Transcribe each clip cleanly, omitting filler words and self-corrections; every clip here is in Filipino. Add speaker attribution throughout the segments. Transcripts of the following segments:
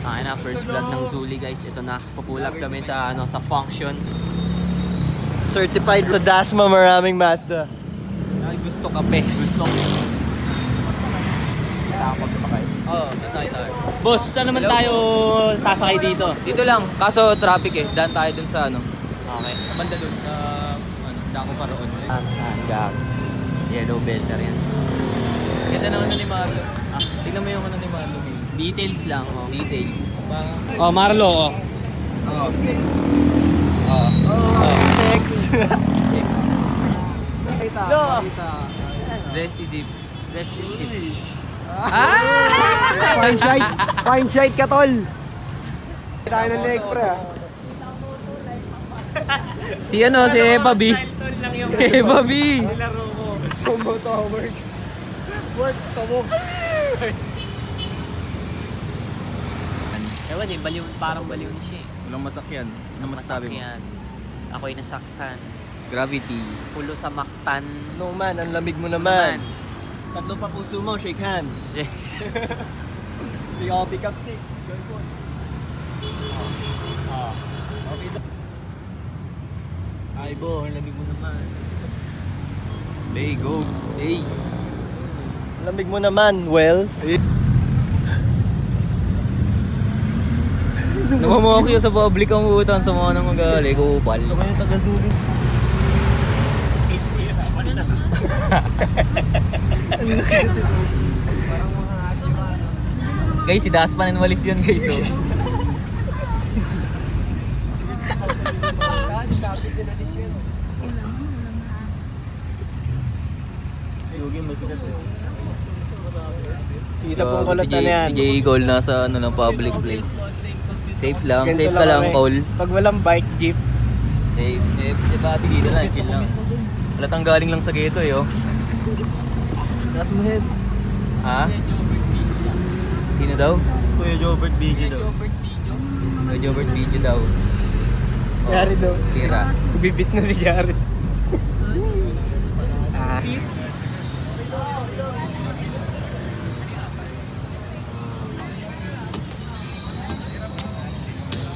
Speaker 1: Akin na, first vlog ng Zuli guys. Ito na, pupulap kami sa sa function.
Speaker 2: Certified to Dasma, maraming Mazda.
Speaker 1: Ay, gusto kape. Gusto ko. Oo, sasakay tayo. Boss, saan naman tayo sasakay dito?
Speaker 3: Dito lang, kaso traffic eh. Daan tayo dun sa ano.
Speaker 1: Okay.
Speaker 3: Banda dun, dako pa roon.
Speaker 1: Saan gag? Yellow belter yan.
Speaker 3: Ganda naman ni Marlo. Tignan mo yung ano ni Marlo.
Speaker 1: Details lang. Oh.
Speaker 3: Details.
Speaker 1: Oh, Marlo. Oh.
Speaker 2: Checks.
Speaker 3: Rest is deep.
Speaker 1: Rest is deep.
Speaker 2: Fine shite ka, tol. Tayo ng leg, pre.
Speaker 3: Si Eva B. Eva B.
Speaker 2: Combo to works. Works to work.
Speaker 1: Ewan eh, baliw, parang baliw na siya eh.
Speaker 3: Walang masakyan. Ano masasabi mo?
Speaker 1: Masakyan. Ako'y nasaktan.
Speaker 3: Gravity.
Speaker 1: Pulo sa maktan.
Speaker 2: Snowman, ang lamig mo naman. Tatlo pa puso mo, shake hands. Pick up stick. Join po. Okay daw. Ay bo, ang lamig mo naman.
Speaker 3: Hey, ghost. Hey.
Speaker 2: Lamig mo naman, well.
Speaker 3: Namamaki sa public ang utang sa mga nang magali. Kupal.
Speaker 2: Ito kayo taga-Zuli.
Speaker 3: Guys, si Daspan and Walis yun guys. Oh.
Speaker 2: Isa pong kulot na yan.
Speaker 3: Si J. Cole nasa ng public place. Safe lang, safe ka lang, Cole.
Speaker 2: Pag walang bike, jeep.
Speaker 3: Safe, si Bobby dito lang, chill lang. Halatang galing lang sa ghetto eh, oh.
Speaker 2: Taas mo head.
Speaker 3: Ha? Sino daw?
Speaker 2: Kuya Jobert Biggie daw.
Speaker 3: Kuya Jobert Biggie daw.
Speaker 2: Yari daw.
Speaker 3: Tira.
Speaker 2: Bibit na si Jared.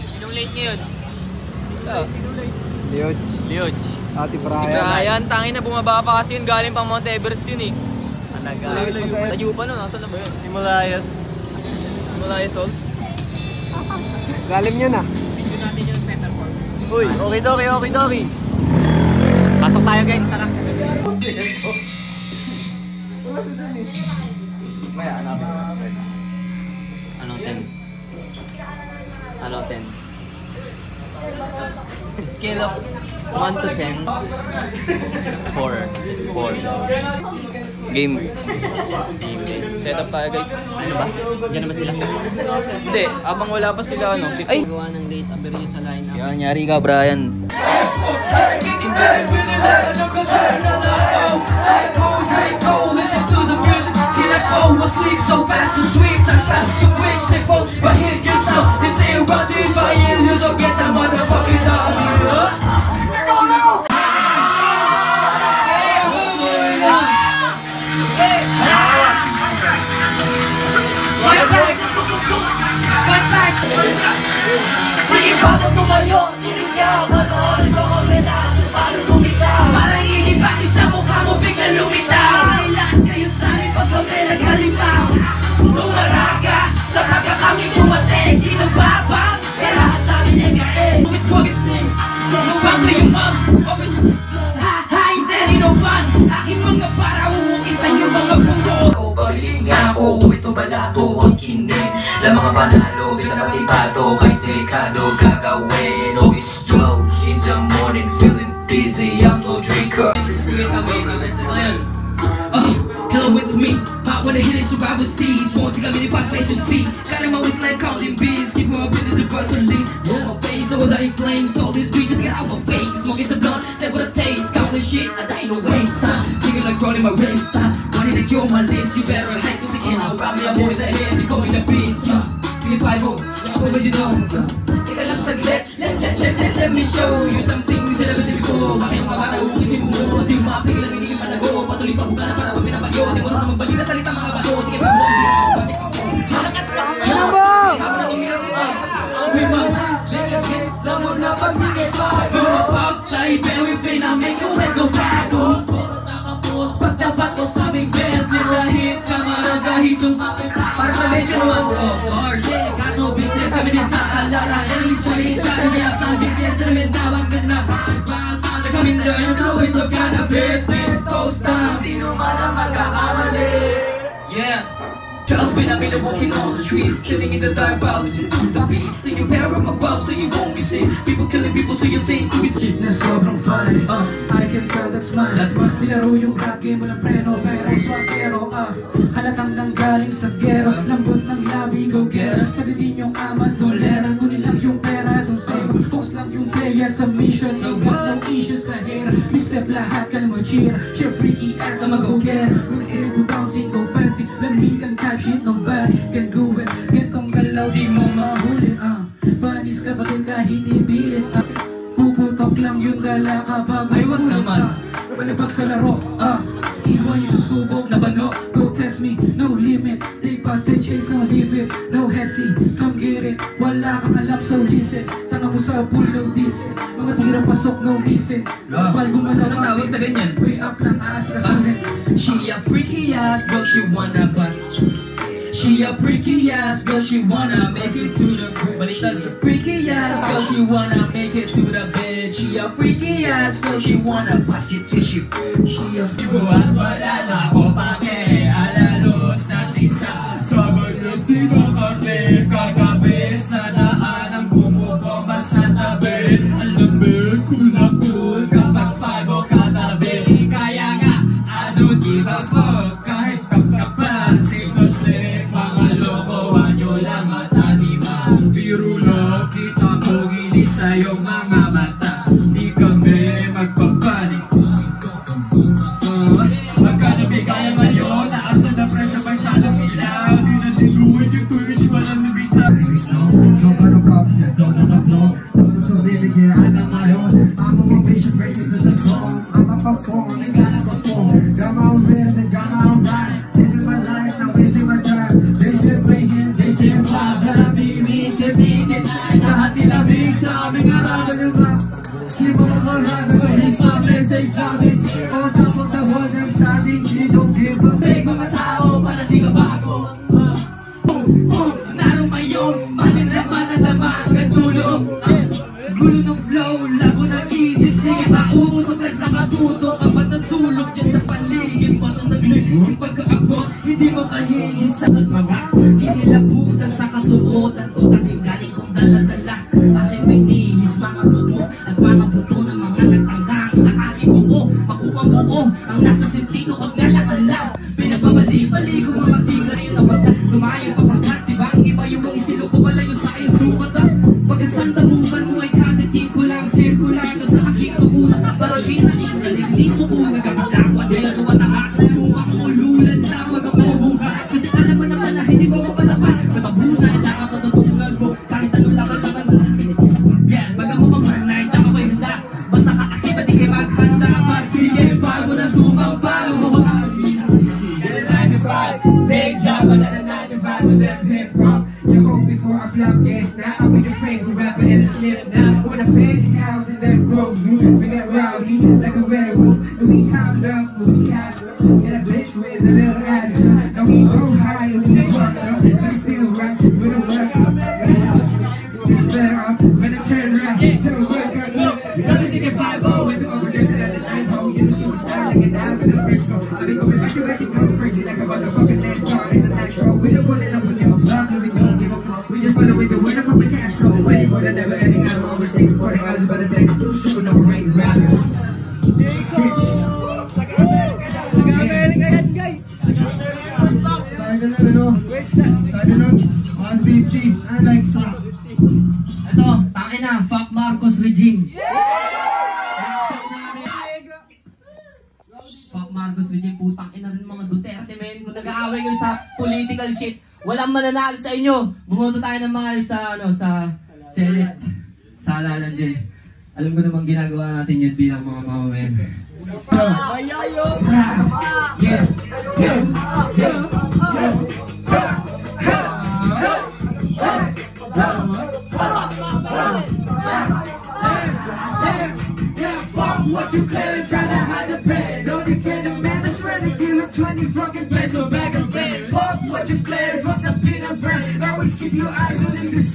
Speaker 1: Sinong late ngayon?
Speaker 2: Lioj. Si Brian.
Speaker 3: Si Brian, tangin na bumaba pa kasi yun, galing pang Mount Everest yun eh.
Speaker 1: Alaga.
Speaker 3: Tayo pa no, nasaan na ba yun?
Speaker 2: Himalayas.
Speaker 3: Himalayas Salt?
Speaker 2: Galing niya na.
Speaker 1: Video natin yung center form.
Speaker 2: Uy, okay doki.
Speaker 1: Pasok tayo guys, tara. Anong 10? Anong 10? Scale of 1 to 10. 4. It's 4.
Speaker 3: Game.
Speaker 1: Game guys.
Speaker 3: Set up tayo guys.
Speaker 1: Ano ba? Diyan naman sila.
Speaker 3: Hindi, abang wala pa sila ano. Ay!
Speaker 1: Gawa ng late aberya sa line-up.
Speaker 3: Yan, nyari ka Brian.
Speaker 4: Sige pa tumayo, sinigaw, panoorin mo kung relato, paano tumitaw. Parang ihibaki sa mukha mo, bigla lumitaw. Lahat kayo sanay pag kami naghalimaw. Tumaraga, saka ka kami dumating. Sino ba ba? Kaya sabi niya kain. Always positive, bago yung mom. Ha, hindi ban. Aking mga para uukin sa iyo mga bungo. Pagaling nga ako, ito balato ang kinig. La mga panalo, pinapati bato. Kahit delikado gagawin. Always stroke in the morning, feeling dizzy. I'm no drinker. Hello, it's me. Pop when the hit is survival seeds. Won't take a minute, fast face and see. Got in my waistline, counting bees. Keep my business universally. Roll my face, over the flames. All these creatures get out my face. Smoking some blunt, say what it tastes. Counting shit, I die no waste. Singing like rolling my wrist. Wanting to cure my list. You better hide this again. I'll rob me, boys ahead. They call me the beast. Sige, 5-0. I already know. Take a last saglit. Let me show you something. You said ever before. Bakit mga bata uusin mo? Di mapigil ang iniging panago. Patuloy pa buka na para wag pinapagyo. Di mo na magbalita salita mga bato. Sige, pag-uwi. Lakas ka! Ano ba? sa aming best Lahit ka maragahit sumapit para malaysia naman of course got no business kami din sa alala and history siya nangyayap sa business na namin tawag ka na pagpatala kami na yung always of cannabis toast na sino man ang mag-aamali yeah Child when I'm in the walking on the street chilling in the dark while listening to the beat singing pair of my pop so you won't be sick people killing people so you think we shit na sobrang fun I can sell that smile that's what nilaro yung rap game walang preno pero swakero halatang nanggaling sa gero lambot ng labi go get it sagad din yung amazolera ngunit lang yung pera don't say focus lang yung playa sa mission no got no issues sa hair mistep lahat ka naman cheer share freaky ass I'm a go get it with air go bouncing go fancy lamigan touch it nobody can do it itong galaw di mo mahuli panis ka pati kahit ibilit puputok lang yung dala kapag ay wag naman balibag sa laro iwan yung susubok na bano go test me no limit take passage chase no limit no hesi come get it wala kang alam so listen tanong mo sa pool no decent mga tira pasok no missing bal gumalaw tawag sa ganyan way up lang ass kasulit she a freaky ass girl she wanna butt she a freaky ass girl, she wanna make it to the balitag freaky ass girl, she wanna make it to the bed. She a freaky ass girl, she wanna pass it tissue. She a buwan wala na ko pake, alalo sa sisa. Sabag yung tigo kami, kagabi sa daan ang bumubomba sa tabi. Alam mo kung nakul kapag fago katabi. Kaya nga, I don't give a fuck kahit kapkapan. Kita ko gini sa'yo mga mata di kami magpapanik magkanabi kaya ngayon naasa na presyo pagsadang ilaw di na diluwin yung Twitch walang nabita no problem so bibigyan na ngayon I'm a patient breaking to the song I'm a perform I gotta perform got my own rhythm and got my own rhyme living my life not wasting my time they should praise it they should fly but I be me lahat nilamig sa aming aralan ng rap Sibo ko raga sa hip-hop message namin on top of the world I'm standing we don't give a fake mga tao para di ka bago narong mayon malinaman ang laman katulog gulo ng flow lago ng isip sige pausok lang sa matuto kapag nasulog dyan sa paligid bata naglilig pagkaabot hindi mo kahingin sa mga kinilabutan sa kasuotan ko tanging galing kong dala-dala aking may nihis mga buo at mga buto ng mga natanggang sa aking buo makuha buo ang nasa sentido ko gala-gala pinagbabali-bali ko mga tigarin na wag sumayo papagat diba ang iba yung mga estilo ko malayo sa iyong sukat pagkasanta muman mo ay katitin ko lang sirkulado sa aking tukunan parang pinaligalig ni suko nagkakakwa dahil ko mataka kung ako ululan lang magkakabungka kasi alam mo naman na hindi mo mapalaman matabunan lang ang patutungan mo kahit anong laban naman mo sa sinitis yan baga mo mag-manay tsaka may handa basta kaakit pati kayo maghanda sige file mo na sumambalo mo mga asina get a 9-to-5 big job but not a 9-to-5 with that hip-hop you hope before I flop this now I'll be your friend who rapping and slip now when I pay the cows and then grows we get rowdy like a werewolf and we have love when we cast get a bitch with a little attitude now we go high with the fuck up we still rap with a work up just better up when I turn around to a work up let me take a 5-0 with the overlifted at the 9-0 you the superstar like an out with the first go I be going back to back and going crazy like a motherfucking NASCAR it's a natural we don't put it up with your block and we don't give a fuck we just follow with the winner from the Castro waiting for the never ending I'm always taking 40 hours about the next two super no rain rappers ito, tangin na, fuck Marcos regime. Fuck Marcos regime, putang ina rin mga Duterte, men. Kung nag-aaway kayo sa political shit, walang mananalo sa inyo. Bumoto tayo ng mga sa Senate. Sa alalan din. Alam ko namang ginagawa natin yun bilang mga mamamayan.
Speaker 2: Mayayo!
Speaker 4: Yeah! Fuck what you claim, try to hide the pain. Don't defend a man that's ready to give a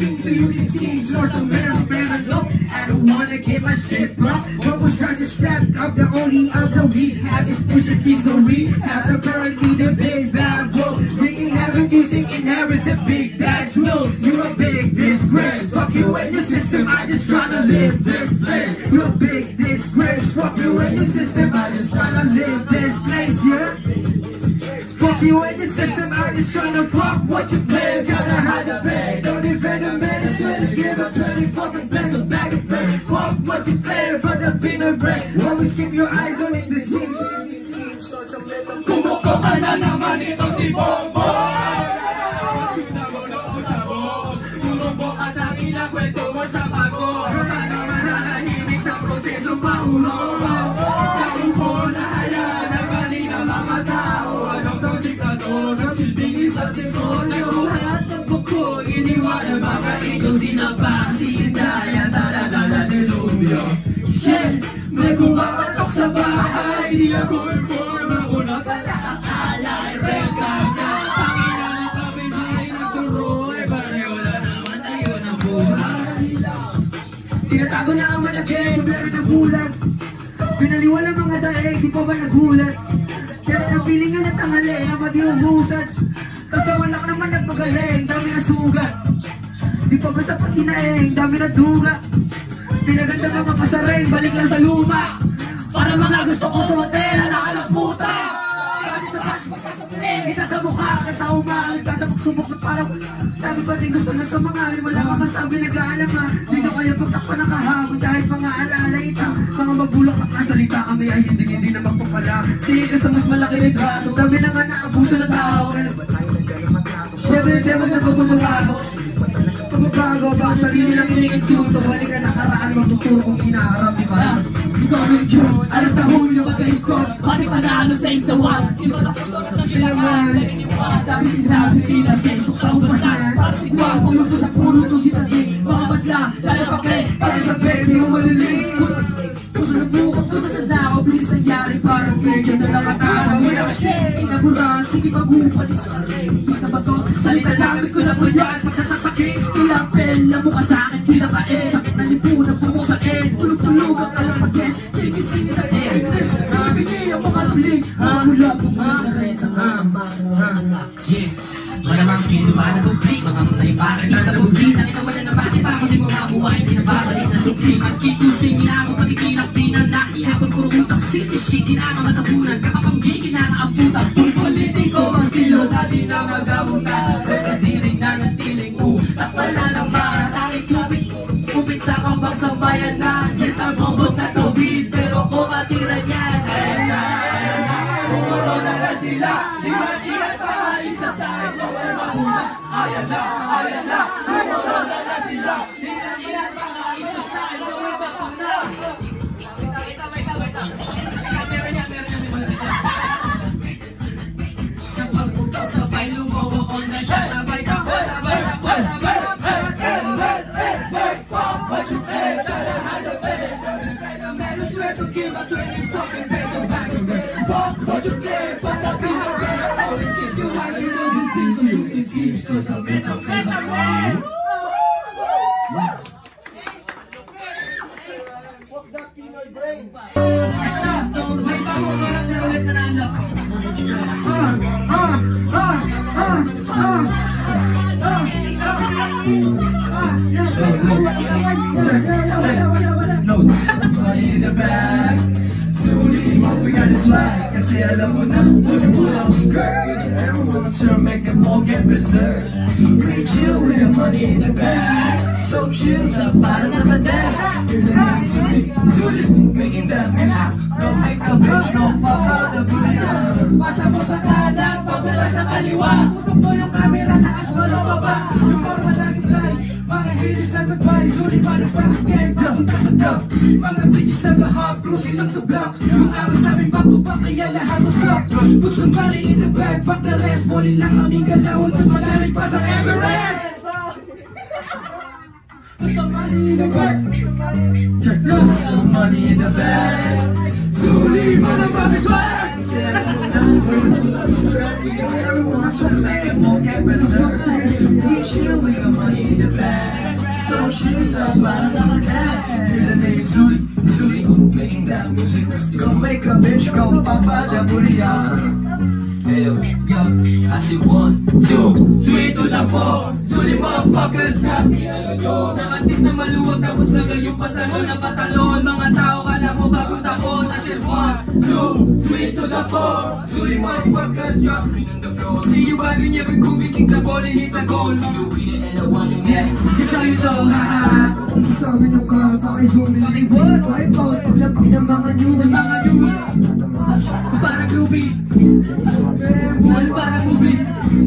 Speaker 4: sing so you can see. Lord, I'm better low. I don't wanna get my shit bumped. Bubbles got you strapped up. The only other we have is pushing beats, no rehab. The currently the big bad bro. Bringing heaven music inherits a big bad drill. You're a big disgrace. Fuck you and your system. I just tryna live this place. You're a big disgrace. Fuck you and your system. I just tryna live this place. Yeah. Fuck you and your system. I just tryna fuck what you play. Tryna hide the bag. Don't defend a man. It's gonna give a 20 fucking bless a bag of bread. Fuck what you play. For the peanut bread. Always keep your eyes on in the scene. Kumuko ka na naman itong si Bobo. Tumubo at ang ilang kwento mo sa bago. Mananahimik sa proseso paulo. Taong ko nahala na kanina mga tao. Anong tong diktador na silbing isang demonyo. Lahat ng buko iniwan ang mga ito sinapasi. Daya talaga dilubyo. Shit, may kumakatok sa bahay. Di ako inform ako na pala ang alay. Rekam na pangina na kami may naturoy. Pareola naman tayo ng buhay. Tinatago na ang malaki, pero nagulat. Pinaliwala mga daig, di pa ba nagulat? Kaya napiling nga na tangali, na madiubusan. Kasi wala ka naman nagpagaling, dami na sugat. Di pa ba sa pagkinaing, dami na duga. Pinaganda ka makasaring, balik lang sa luma. Para mga gusto ko sa hotel, anak puta. Kaya sa cash, magsasabihin kita sa mukha. Kasi umahal ka sa pagsubok na parang sabi pa rin gusto na sa mga wala ka masabi nag-aalam ha. Di na kaya pagtakpan ng kahapon dahil mga alaala ita. Mga mabulok at nasalita kami ay hindi na magpapala. Tingin ka sa mas malaki retrato. Dami na nga naabuso na tao. Siyempre, di mo na pagbabago. Pagbabago, baka sarili lang iniinsulto. Balik ka nakaraan, matuturo kung inaharap, di ba? Ikaw yung June, alas na Hulyo, magka-score. Pati panalo sa is the one. Iba na gusto sa kailangan. Naniniwala, dami sinabi, pinasin. Tuksang basan, para si Juan. Pulot ko sa puno to si Tating. Baka badla, lalo pa kay. Para sa baby, yung maliling. Puso na bukot, puso na dako. Bilis nangyari, parang kaya na nakatara. Wala ka siya, inaburan. Sige mag-upalis ka rin. Basta ba to? Salita namin ko na po yan. Magsasasakit, ilapel na mukha sa akin. Pinakain, sakit na lipunan, pumusain. Tulog-tulog ang kalapagin. Sige-sige sa akin. Nabigay ang mga tuling. Mula pumarin sa ama, sa anak. Malamang sino ba na tubig? Mga matay para di na bubli. Nakita wala na bakit ako di mo mabuhay. Di na babalik na supli. Maski kusing ginagawa pati pinakpinan. Nakihapon puro utang city shit. Ginagawa matapunan. Kapapanggi kinakaaputan. Kung politiko ang stilo na di na magabutan. Pero di rin na natiling utak. Wala lang maratangit labit. Upit sa kambang sa bayan na. Kita bombot na tubig. Pero kung atira niya. Pumuro na na sila. Iwan-iwan pa isa sa ito. Ayan na, pumuro na na sila. Iwan-iwan pa isa sa ito. Bakang na. Sa pagpuntaw sabay lumawa ko na siya. Sabay ka, sabay. What you play, try to hide the pain. Man, I swear to give a 20 fucking peso back in there. Fuck what you play, but I'll be the way. I always give you like you know these things for you. These schemes, cause I'm in a better way.
Speaker 2: Fuck that Pinoy brain.
Speaker 4: So, may bago ko lang na ulit nanalo. Money in the bag. Sulit mo, we got this swag. Kasi alam mo na, when you pull out skirt, everyone turn, make them all get berserk. Great you with the money in the bag. So chill, parang nakadeg. You're the name to me, sulit, making that music. No makeup, bitch, no papa-da-booty. Pasa mo sa kanan, pagdala sa kaliwa. Putok mo yung camera, taas mo na baba. Yung forma nag-fly, mga haters na goodbye. Sulit pa na first game, papunta sa top. Mga bitches nag-hop, cruising lang sa block. Yung aras namin back to back, kaya lahat masok. Put some money in the bag, fuck the rest. Muli lang aming galaw, tapos magaling pa sa Everest. Put some money in the bag. Put some money in the bag. Sulit mo na mag-swag. Kasi alam mo na we got everyone, so make it won't get berserk. We chill, we got money in the bag. So shit up, I don't care. The name Sulit, Sulit, making that music. Go make a bitch go papa the booty out. Hey yo, I see 1, 2, 3 to the 4. Sulit motherfuckers, happy nyo. Nakatis na maluwag na musagal yung pasano na patalon. Mga tao ka na mo bago taon. I said 1, 2, 3 to the 4. Sulit motherfuckers, dropping on the floor. See you body never kumikik sa body, hit the goal. See you win and I want you mad. Kasi you know, haha. Sabi nyo ka, pakisumin. Pakibot, pakibot. Paglapag ng mga nyuman. Mga nyuman. Parang groovy. Buwan parang movie.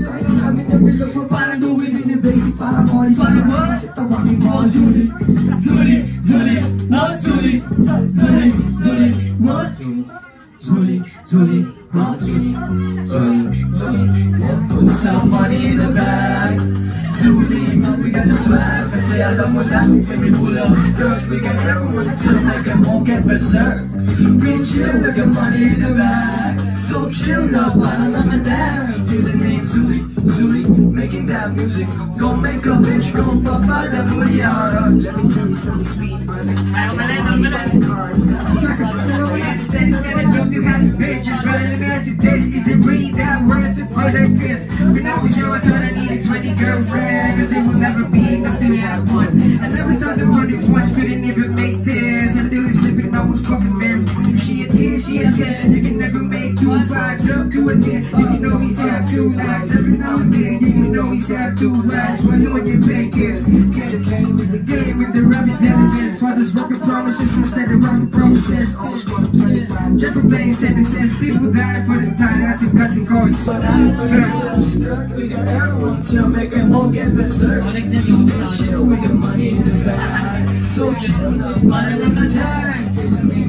Speaker 4: Kahit sabi niya bilog mo parang gawin. Binibasic parang all. Parang what? Tawagin mo ang Sulit. Sulit, Sulit, not Sulit. Sulit, Sulit, what? Sulit, Sulit, not Sulit. Sulit, Sulit, put some money in the bag. Sulit, we got the swag. Kasi alam mo lang, when we pull up stuff, we got everyone to make them all get berserk. We chill, we got money in the bag. So chill now, parang naman that. Do the name Sulit, Sulit, making that music. Go make a bitch, go papa that booty out. Let me tell you something sweet, brother. States get it up, you got the bitches running against your face. Is it really that worth it for that kiss? When I was young, I thought I needed 20 girlfriends, cause it will never be enough to have one. I never thought the money once couldn't even make this. I do this slipping, I was fucking married. If she a 10, she a 10. You can never make 2 5s up to a 10. You can always have 2 lives every now and then. You can always have 2 lives when your bank is. Cause it came with the game with the rapid intelligence. Fathers broken promises instead of rocket promises. Always going 25. Just for playing 7 cents. People die for the time. That's a cussing coins. But I'm stuck. We got everyone to make them all get berserk. Chill, we got money in the bag. So chill now, money in the bag.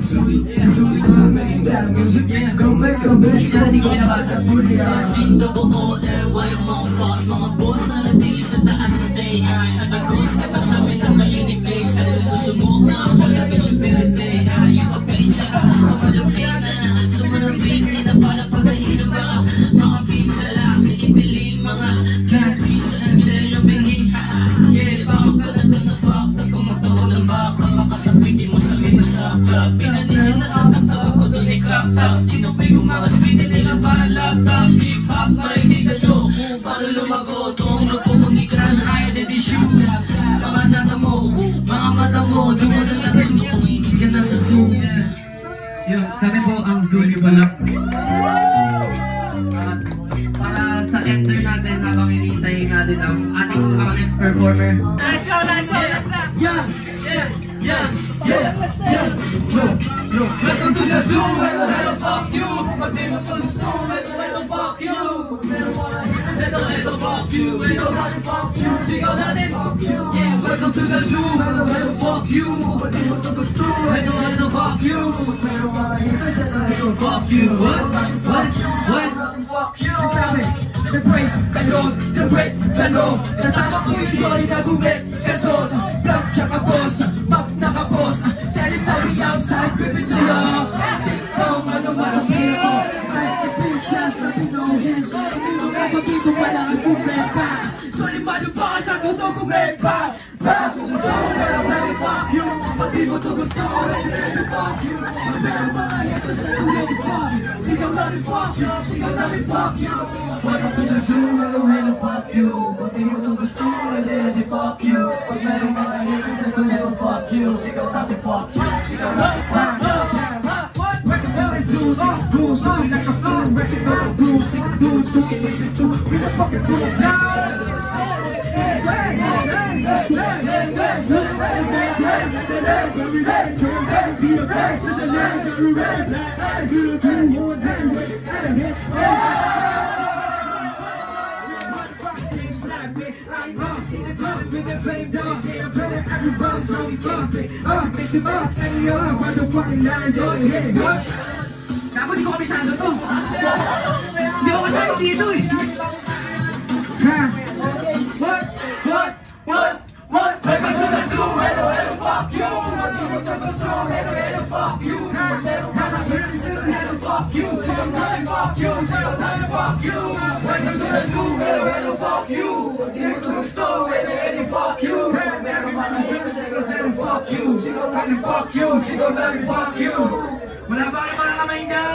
Speaker 4: Sulit, Sulit, making that music. Go make a bitch, go pop that booty out.
Speaker 5: Why mo fast, mga boss na natili sa taas sa stay high. Nag-ghost ka pa sa amin na mayinig base. Sumuk na ako labi siya birthday. Yung mabilis ka, kumalapit na. Sumunod beat, di na pala pag-ainom ka. Mga pizza lang, ikibiling mga pizza na nilang bingi. Yeah, bakit ka na doon na fuck? Kung magtawa ng baka, makasapitin mo sa minasaka. Pinanisin na sa taktawa ko doon i-crack-top. Tinupay ko mga screen nila para laptop. Hip-hop, mahigigan nyo. Paano lumago? Tuong grupo kung di ka na higher than this shoe. Mga nata mo, mga mata mo. Di mo na natuto kung higit ka na sa Zoom.
Speaker 6: Yun, kami po ang Zuli Balak. Para sa enter natin habang hinihintay natin ang ating mga next performer.
Speaker 4: Nice one, nice one, nice one. Yeah, yeah, yeah, yeah, yeah. No, welcome to the zoo, hello, fuck you. Pag di mo to gusto, hello, fuck you. Hello, fuck you. Sigaw natin, fuck you. Sigaw natin, fuck you. Yeah, welcome to the zoo, hello, fuck you. Pag di mo to gusto, hello, fuck you. Pero mga hitas, hello, fuck you. What? Fuck you. Sabi, the praise, kanon, the break, kanon. Kasama ko yung sorry na gumit, kasos. Block, tsaka boss, pop, nakapos. Selling money outside, gripping to you. Tikong, ano marami ako. Kahit the bitch, last na pinohens. Hindi mo nga pagkito pala ang kumeta. Sorry, motherfuckers, ako to kumeta. Back to the soul, pero pwede fuck you. Pag di mo to gusto, ready fuck you. Pero mga hitos na ready fuck you. Sigaw namin fuck you, sigaw namin fuck you. Welcome to the zoo, hello, fuck you. Pag di mo to gusto, ready fuck you. Pag merong mga hitos na ready fuck you. Sigaw namin fuck you, sigaw namin fuck you. Welcome to the zoo, 6 ghouls, moving like a fool. Wrecking all the blues, 6 dudes, cooking niggas too. We the fucking fool.
Speaker 6: Ako di ko kabisado to. Hindi ko kasama dito eh. Ha?
Speaker 4: What? Welcome to the zoo, hello, fuck you. What do you want to the zoo, hello, fuck you.
Speaker 6: you, sigaw tayo fuck you. Welcome to the school, hello, hello, fuck you. Di mo ito gusto, hello, fuck you. Meron mga hero, sigaw tayo fuck you. Sigaw tayo fuck you, sigaw tayo fuck you. Wala ba kayo mga kamay dyan?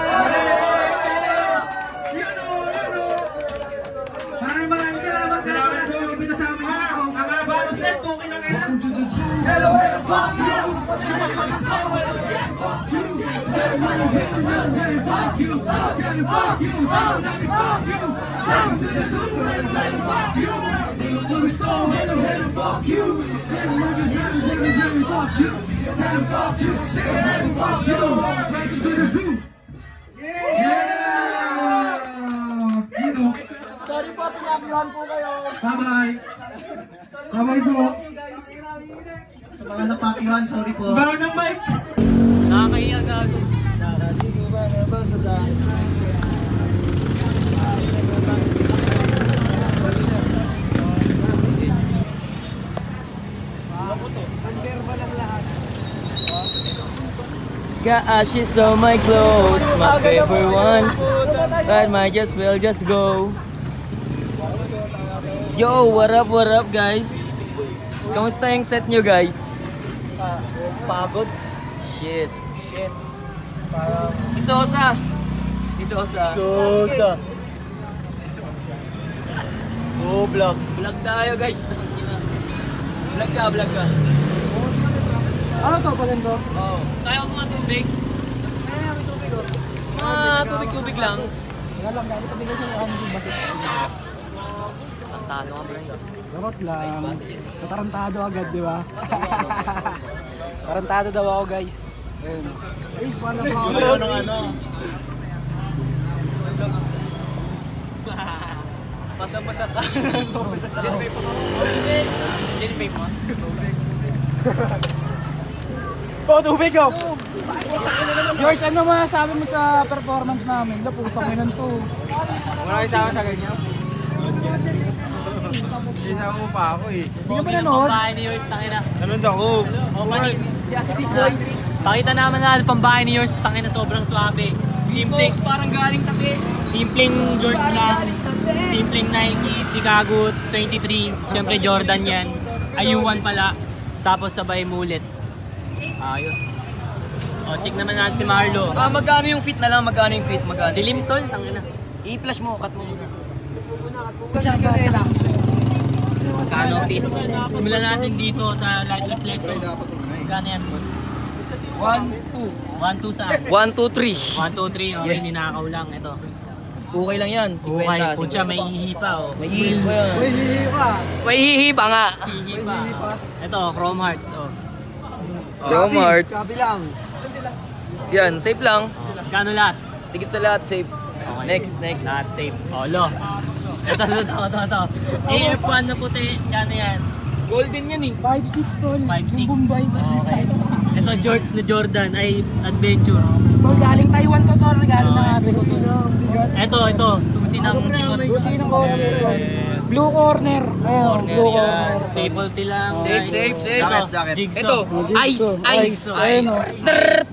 Speaker 6: Maraming salamat sa pagpunta sa amin dito. Ang abalo set, okay na ngayon. Hello, hello, fuck you. Fuck you. Fuck you. Fuck you. Fuck you. Welcome to the zoo. Hello, fuck you. Hello to the store. Hello, hello, fuck you. Hello, fuck you. Hello, fuck you. Hello, fuck you. Welcome to the zoo. Yeah!
Speaker 2: Sorry po, pinakyahan po kayo.
Speaker 6: Bye-bye. Bye-bye po.
Speaker 2: Sa mga napakihan, sorry po.
Speaker 6: Bawa ng mic.
Speaker 1: Nakakahiya gago.
Speaker 2: Nakatigo ba na ba sa daan?
Speaker 3: Got ashes on my clothes, my favorite ones. But might just well just go. Yo, what up guys? Kamusta yung set nyo guys?
Speaker 2: Pagod.
Speaker 3: Shit.
Speaker 2: Shit. Parang...
Speaker 3: Si Sosa.
Speaker 2: Sosa. Oh, vlog.
Speaker 3: Vlog tayo guys. Vlog ka.
Speaker 6: Ano to pa ganito?
Speaker 3: Oh. Kaya mo mga tubig? Tubig lang.
Speaker 6: Wala lang, dahil ito bigay nyo yung basit.
Speaker 3: Tantado ka bro.
Speaker 6: Garot lang. Tatarantado agad, di ba? Tarantado daw ako guys. Ayun. Ay, paano ba ako?
Speaker 2: Ano ng ano? Basta-basta ka.
Speaker 3: Dinipay mo?
Speaker 2: Oh, tubig ko!
Speaker 6: George, ano masasabi mo sa performance namin? Putang inan to.
Speaker 2: Wala isama sa ganyan. Isama mo pa ako eh.
Speaker 6: Hindi ka ba nanood?
Speaker 1: Pambahay ni yours, tangina.
Speaker 2: Nanood ako.
Speaker 1: O, panis. Pakita naman na pambahay ni yours, tangina, sobrang swabe. Simpleng,
Speaker 3: Parang galing Taguig.
Speaker 1: simpleng George lang. Simpleng Nike, Chicago 23. Siyempre Jordan yan. Ayuan pala. Tapos sabay mulit. Ayos. O, check naman natin si Marlo.
Speaker 3: Magkano yung fit na lang? Magkano?
Speaker 1: Dilim tol, tangina.
Speaker 3: I-flash mo, cut mo muna.
Speaker 1: Magkano fit? Simulan natin dito sa light reflecto. Magkano yan, boss?
Speaker 3: 1,
Speaker 1: 1-2 saan?
Speaker 3: 2. 1, 2, 3.
Speaker 1: 1, 2, 3. Okay,
Speaker 3: Yes.
Speaker 1: ninakaw lang. Ito.
Speaker 3: Okay lang yan. 50.
Speaker 1: Okay, puntya, may hihipa o.
Speaker 3: May hihi pa yan.
Speaker 2: Uy, hihi pa.
Speaker 3: May hihi pa nga.
Speaker 1: Hihipa. Ito, Chrome Hearts. Oh.
Speaker 3: Chrome Hearts.
Speaker 2: Sabi lang.
Speaker 3: Yan, safe lang.
Speaker 1: Magkano lahat?
Speaker 3: Tigit sa lahat, safe.
Speaker 1: Okay.
Speaker 3: Next.
Speaker 1: Lahat safe. Olo. Ito. AF1 na puti. Kano yan?
Speaker 3: Golden yan eh.
Speaker 6: 5'6" tol.
Speaker 1: 5'6".
Speaker 6: Yung Bombay.
Speaker 1: Okay. Ito, George na Jordan ay adventure.
Speaker 6: Tol, galing Taiwan to tol. Regalo ng ate ko tol.
Speaker 1: Ito. Susi ng chikot.
Speaker 6: Gusto ng kotse tol. Blue corner. Ayun,
Speaker 1: Corner
Speaker 6: blue
Speaker 1: yan.
Speaker 6: corner.
Speaker 1: Staple lang.
Speaker 3: Safe.
Speaker 1: Ito,
Speaker 2: Jacket.
Speaker 3: Ito,
Speaker 1: Jigsaw.
Speaker 3: ice.
Speaker 6: Ayun o.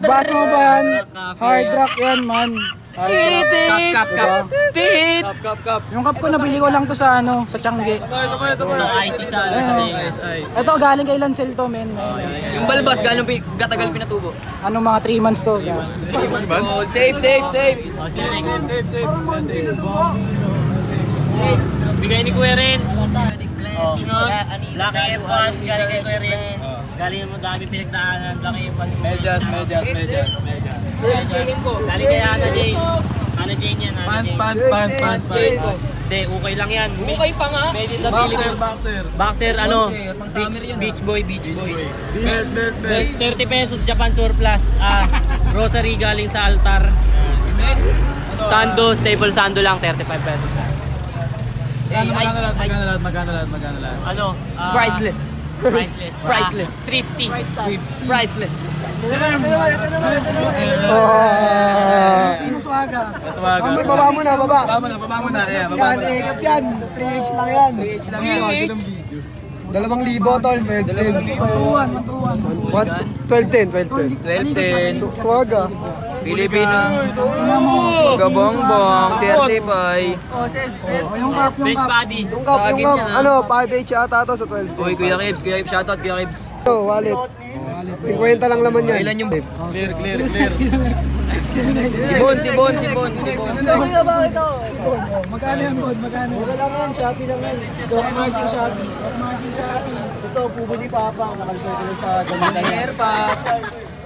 Speaker 6: Bass mo ba yan? Hard rock yan man.
Speaker 1: Cup.
Speaker 3: Tit.
Speaker 2: Cup.
Speaker 6: Yung cup ko nabili ko lang to sa ano, sa Tiangge.
Speaker 1: Ito, icy sa Vegas.
Speaker 6: Ito galing kay Lancel to men.
Speaker 3: Yung balbas, gano'ng gatagal pinatubo?
Speaker 6: Ano mga 3 months to.
Speaker 3: Safe.
Speaker 1: O, sila next. Bigay ni Kuya Renz. Oh, Lucky F1, galing kay Kuya Renz. Galing mo dami pinagdaanan, Lucky F1.
Speaker 2: Medyas.
Speaker 1: Galing kay Ana Jane. Ana Jane yan, Ana Jane. Hindi, okay lang yan.
Speaker 3: Okay pa nga.
Speaker 1: Made in the Philippines. Boxer, ano?
Speaker 3: Pang summer yan,
Speaker 1: Beach boy. 30 pesos Japan surplus. Rosary galing sa altar. Sando, staple sando lang, 35 pesos.
Speaker 2: Magkano lahat?
Speaker 1: Ano?
Speaker 3: Priceless.
Speaker 1: Priceless. Thrifty.
Speaker 3: Priceless.
Speaker 6: Inuswaga.
Speaker 2: Baba mo na, baba.
Speaker 6: Baba mo na.
Speaker 2: Yan, ikap yan. 3H lang yan. 3H lang yan. 2,000 tol, 12.
Speaker 6: 1,
Speaker 2: 12-10.
Speaker 3: Well,
Speaker 2: Swaga.
Speaker 3: Pilipino. Gabongbong, certify.
Speaker 6: Yung cup, yung
Speaker 1: Bench
Speaker 6: cup.
Speaker 1: body.
Speaker 2: Yung cup,
Speaker 3: Sa akin yan, ah.
Speaker 2: ano, 5H ata to sa 12.
Speaker 3: Uy, Kuya Kibs, shoutout Kuya Kibs.
Speaker 2: Ito, wallet. 50 lang laman yan.
Speaker 3: Ilan yung...
Speaker 2: Clear.
Speaker 3: Sibon.
Speaker 6: Magkano yan, Bod? Magkano?
Speaker 2: Wala lang yan, Shopee lang yan. Stock margin Shopee. Ito, pubo ni Papa. Nakalagay ko sa
Speaker 3: Airpods.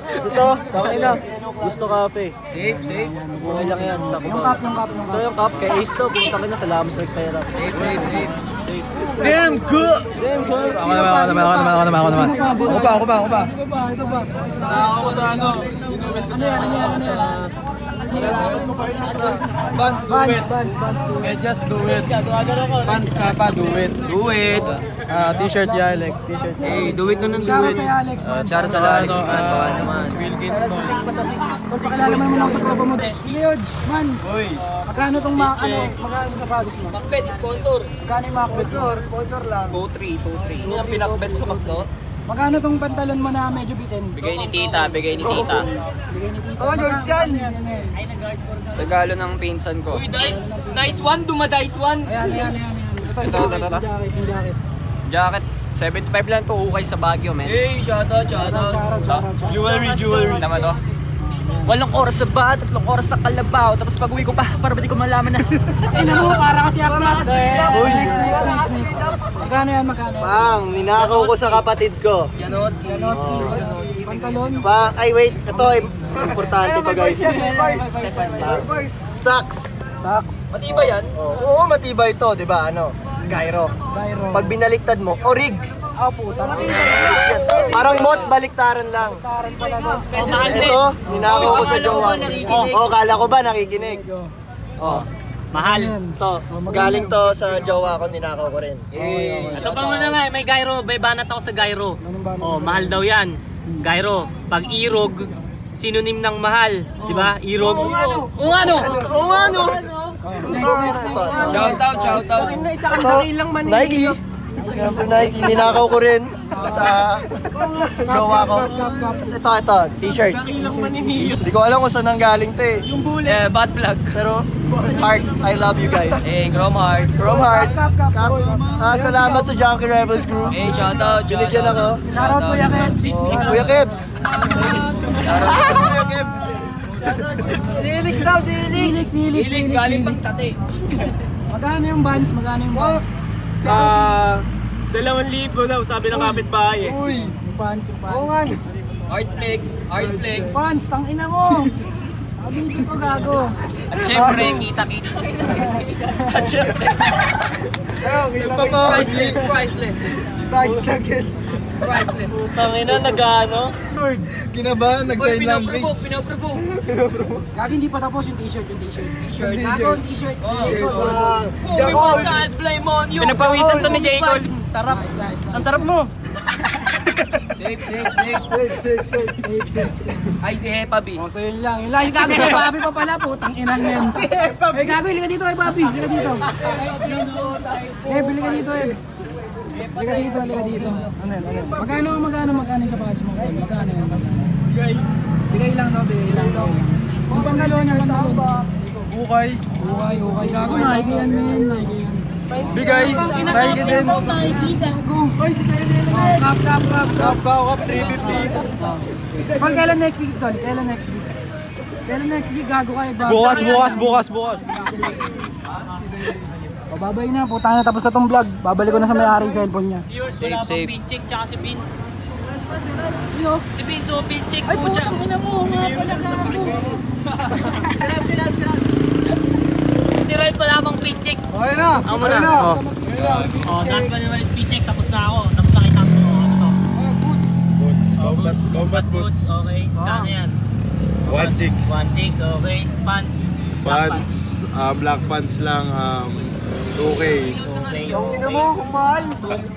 Speaker 2: Ito, tangin na. Gusto cafe.
Speaker 3: Safe.
Speaker 2: Okay lang yan, sakto.
Speaker 6: Yung cup.
Speaker 2: Ito yung cup, kay Ace to. Pumunta ka na sa Lamos Nagpera.
Speaker 3: Safe.
Speaker 2: Damn good!
Speaker 7: Ako naman. Ako ba?
Speaker 6: Ito ba?
Speaker 7: Ako sa ano?
Speaker 6: Ano yan?
Speaker 7: Vans, do
Speaker 6: Bands,
Speaker 7: it. Okay, just do it. Vans ka pa, do it.
Speaker 3: Do it.
Speaker 7: T-shirt ya, Alex. T-shirt ya.
Speaker 3: Hey, do it na ng do
Speaker 6: Shoutout
Speaker 3: it.
Speaker 6: sa'yo, Alex.
Speaker 3: Shout sa Alex. Baka naman.
Speaker 7: Wilkins to.
Speaker 6: Tapos pakilala mo naman ako sa tropa mo. Sige, Yodge. Man,
Speaker 2: Uy,
Speaker 6: magkano tong magkano sa pagos mo?
Speaker 3: Macbeth, sponsor.
Speaker 6: Magkano yung Macbeth mo?
Speaker 2: sponsor lang.
Speaker 3: 2-3.
Speaker 2: Ano yung pinakbet sa Macdo?
Speaker 6: Magkano tong pantalon mo na medyo bitin?
Speaker 3: Bigay ni tita.
Speaker 6: Bigay ni Tito.
Speaker 2: Oh, George yan!
Speaker 6: Yan.
Speaker 3: Regalo ng pinsan ko. Uy, nice one. Dumadice one.
Speaker 6: Ayan. Ito. Yung jacket.
Speaker 3: Jacket. 75 lang to. Ukay sa Baguio, men. Hey, shoutout.
Speaker 6: Shoutout.
Speaker 2: Jewelry.
Speaker 3: Tama to? 8 oras sa bat, 3 oras sa Kalabaw. Tapos pag uwi ko pa, para ba di ko malaman na.
Speaker 6: Ay, namu, para kasi Aklas.
Speaker 2: Uy.
Speaker 6: Next. Magkano yan?
Speaker 2: Pang, ninakaw ko sa kapatid ko.
Speaker 3: Janoski.
Speaker 6: Pantalon.
Speaker 2: Ay wait, ito importante to guys. Socks.
Speaker 3: Pati ba yan?
Speaker 2: Oo, matibay ito, di ba? Ano? Gyro. Pag binaliktad mo, orig.
Speaker 6: Ah, puta.
Speaker 2: Parang mot, baliktaran lang.
Speaker 6: Taran pala to.
Speaker 2: Ito, ninakaw ko sa jowa. Oh, kala ko ba nakikinig? Oh,
Speaker 1: Mahal.
Speaker 2: ito, galing to sa jowa ko, ninakaw ko rin.
Speaker 1: Ito pa muna nga, may gyro. May banat ako sa gyro. Oh, mahal daw yan. Gyro. Pag irog, sinonym ng mahal. Di ba? Irog. Oo nga no.
Speaker 6: Next.
Speaker 3: Shoutout.
Speaker 2: Nike. Siyempre Nike, ninakaw ko rin sa jowa ko. Ito, t-shirt. Hindi ko alam kung saan ang galing to eh.
Speaker 3: Yeah, butt plug.
Speaker 2: Pero, heart, I love you guys.
Speaker 3: Hey, Chrome Heart.
Speaker 2: From heart, salamat sa Junkie Rebels Group.
Speaker 3: Hey, shoutout.
Speaker 2: Binigyan ako.
Speaker 6: Shoutout Kuya Kebs.
Speaker 2: Kuya Kebs. Kuya Kebs. Silix daw, silix.
Speaker 6: Helix,
Speaker 3: galing pang tate.
Speaker 6: Magkano yung bands?
Speaker 7: 2,000 daw, sabi ng kapitbahay eh.
Speaker 2: Uy,
Speaker 6: Yung bands.
Speaker 2: oo nga.
Speaker 3: Artflex.
Speaker 6: Bands, tangina mo. Abidyo ko gago.
Speaker 3: At syempre, kita kids.
Speaker 2: Ayun, kita ko.
Speaker 3: Priceless.
Speaker 2: Price tagin.
Speaker 3: Priceless.
Speaker 2: Tangina, nag-ano? Kinabahan,
Speaker 3: Uy, pinoprovoke.
Speaker 6: Gago, hindi pa tapos yung t-shirt. Gago, yung t-shirt.
Speaker 3: Jacob! Blame on you. Pinapawisan to ni Jacob.
Speaker 6: Sarap. Nice.
Speaker 3: Ang sarap mo. Safe. Ay, si Hepa B.
Speaker 6: Oh, so yun lang. Yung gago sa Bobby pa pala, putang inang yan. Hey, gago, ilika dito kay Bobby. Ilika dito. Bili ka dito eh. Ilika dito. Magkano yung sa package mo? Magkano yan? Bigay lang. Kung pantalon yan,
Speaker 7: Bukay.
Speaker 6: Okay. Gago, Nike yan, men. Nike yan.
Speaker 7: Bigay. Nike din.
Speaker 6: Cup.
Speaker 2: 350.
Speaker 6: Paul, kailan next week, Tol? Kailan next week? Gago kayo, Bob.
Speaker 7: Bukas.
Speaker 6: O, babay na. Puta na, tapos na tong vlog. Babalik ko na sa may-ari yung cellphone niya.
Speaker 1: Viewers, wala pang
Speaker 3: Safe.
Speaker 1: pinchik tsaka si Vince.
Speaker 6: Sino?
Speaker 1: Si Vince, oh, pinchik
Speaker 6: Ay,
Speaker 1: po siya.
Speaker 6: putang ina mo. Nga pala, gago.
Speaker 1: Si Rel pa lamang pinchik.
Speaker 2: Okay na.
Speaker 1: Ako muna. Oh, last pa naman is pinchik. Tapos na ako. Tapos nakita ko. Ano to?
Speaker 7: Combat boots.
Speaker 1: Okay. Kano yan?
Speaker 7: 1.6.
Speaker 1: 1.6. Okay. Pants.
Speaker 7: Pants. Black pants lang. 2K.
Speaker 1: Okay.
Speaker 2: Tingnan mo, kung mahal.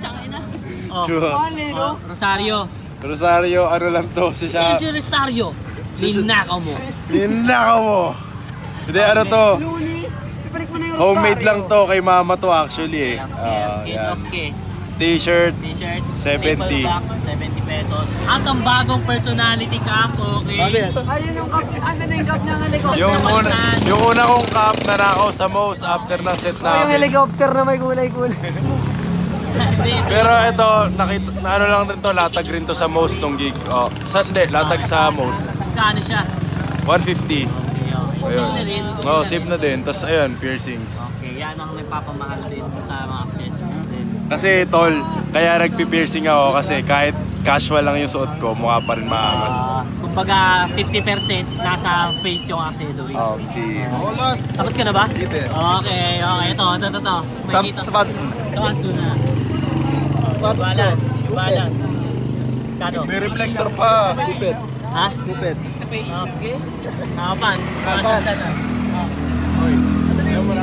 Speaker 1: Tsaka na. Oh.
Speaker 7: Sure.
Speaker 1: Oh, Rosario.
Speaker 7: Rosario, ano lang to?
Speaker 1: Sino si Rosario? Ninakaw mo.
Speaker 7: Ninakaw mo. Hindi, ano to?
Speaker 2: Ibalik mo na yung
Speaker 7: Homemade lang to kay mama to actually eh.
Speaker 1: Okay.
Speaker 8: T-shirt,
Speaker 1: T-shirt,
Speaker 8: 70.
Speaker 1: staple back, 70 pesos. At ang bagong personality cap, okay?
Speaker 2: Ayun yung cup. Asan na yung cup ng helicopter?
Speaker 8: yung una kong cup na nakaw sa most after ng set
Speaker 2: Yung
Speaker 8: namin.
Speaker 2: helicopter na may kulay-kulay.
Speaker 1: Hindi,
Speaker 8: Pero ito, nakita, na ano lang rin to, latag rin to sa most nung gig. Oh, hindi, latag sa most.
Speaker 1: Kano siya?
Speaker 8: 150.
Speaker 1: Okay, okay. Still
Speaker 8: Ayun.
Speaker 1: na rin.
Speaker 8: Oh, safe na din. Tapos ayun, piercings.
Speaker 1: Okay, yan ang nagpapamahal din sa mga accessories din.
Speaker 8: Kasi tol, kaya nagpi-piercing ako kasi kahit casual lang yung suot ko, mukha pa rin maangas.
Speaker 1: Kumbaga, 50% nasa face yung accessories. Tapos ka na ba? Okay, okay. Ito. May dito.
Speaker 2: Sa pants mo.
Speaker 1: Sa pants mo na.
Speaker 2: Pants ko.
Speaker 1: Balance. Balance. Kano?
Speaker 8: May reflector pa.
Speaker 2: Kupit.
Speaker 1: Ha?
Speaker 2: Kupit.
Speaker 1: Okay. Pants.
Speaker 2: Pants.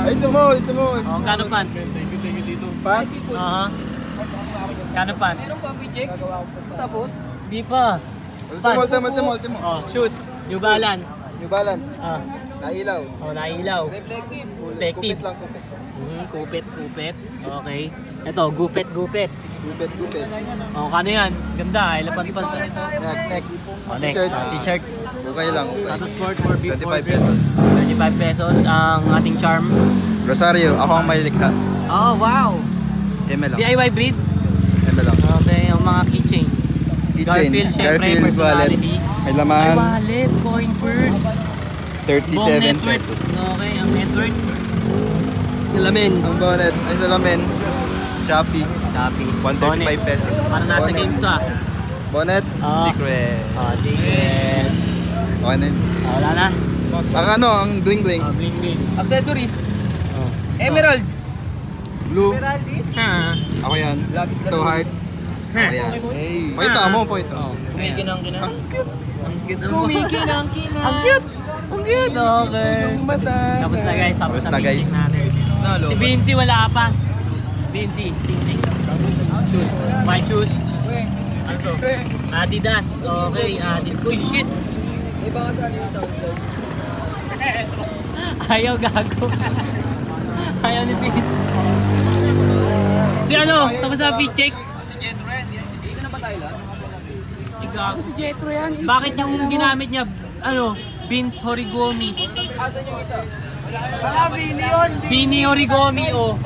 Speaker 2: Ay, isa mo.
Speaker 1: Oh, kano pants?
Speaker 2: Pants.
Speaker 1: Kano pants? Tapos? Di pa.
Speaker 2: Ultimo.
Speaker 1: Oh, shoes. New Balance.
Speaker 2: New Balance. Nailaw.
Speaker 1: Oh, nailaw. Reflective.
Speaker 2: Kupit lang, kupit.
Speaker 1: Kupit. Okay. Ito, gupit.
Speaker 2: Kupit.
Speaker 1: Oh, kano yan? Ganda. Elephant pants na ito.
Speaker 2: Next.
Speaker 1: Oh, next.
Speaker 2: T-shirt.
Speaker 1: T-shirt.
Speaker 2: Okay lang.
Speaker 1: Status sport for
Speaker 2: 25 pesos.
Speaker 1: 25 pesos ang ating charm.
Speaker 2: Rosario, ako ang may likha.
Speaker 1: Oh, wow.
Speaker 2: ML lang.
Speaker 1: DIY breeds.
Speaker 2: ML lang.
Speaker 1: Okay, ang mga keychain. Garfield, syempre, personality.
Speaker 2: May
Speaker 1: Ay,
Speaker 2: laman.
Speaker 1: wallet, coin purse.
Speaker 2: 37 pesos.
Speaker 1: Okay, ang network. Salamin.
Speaker 2: Ang bonnet, ay salamin. Shopee. 135 pesos.
Speaker 1: Para nasa
Speaker 2: Bonnet.
Speaker 1: games to ah.
Speaker 2: Bonnet,
Speaker 1: Ah.
Speaker 2: secret.
Speaker 1: Oh, secret.
Speaker 2: Okay na yun.
Speaker 1: Wala na.
Speaker 2: Ang ano, ang bling bling.
Speaker 1: Bling bling.
Speaker 3: Accessories.
Speaker 1: Oh.
Speaker 3: Emerald.
Speaker 2: Blue.
Speaker 1: Ha.
Speaker 2: Ako yan.
Speaker 3: Lapis
Speaker 2: Two hearts. Ako yan. Pakita mo po ito.
Speaker 3: Kumikinang-kinang.
Speaker 1: Ang cute.
Speaker 3: Kumikinang-kinang.
Speaker 1: Ang cute. Ang cute. Okay.
Speaker 2: Yung mata.
Speaker 1: Tapos na guys, tapos
Speaker 2: Tapos
Speaker 1: na
Speaker 2: na, guys.
Speaker 1: pinching natin.
Speaker 3: Nalo.
Speaker 1: Si Vinci wala pa. Vinci, pinching. Shoes. White shoes. Ano to? Adidas. Okay, Adidas. Uy, shit! Ayaw gago. Ayaw ni Vince. Si ano? Tapos na fit check? Si Jetro yan. Hindi ka na ba Thailand? Ikaw. Si Jetro yan. Bakit yung ginamit niya? Ano? Vince Horigome.
Speaker 3: Asan yung isa?
Speaker 1: Bini Origami, oh.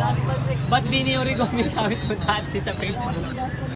Speaker 1: Ba't Bini Origami gamit mo dati sa Facebook?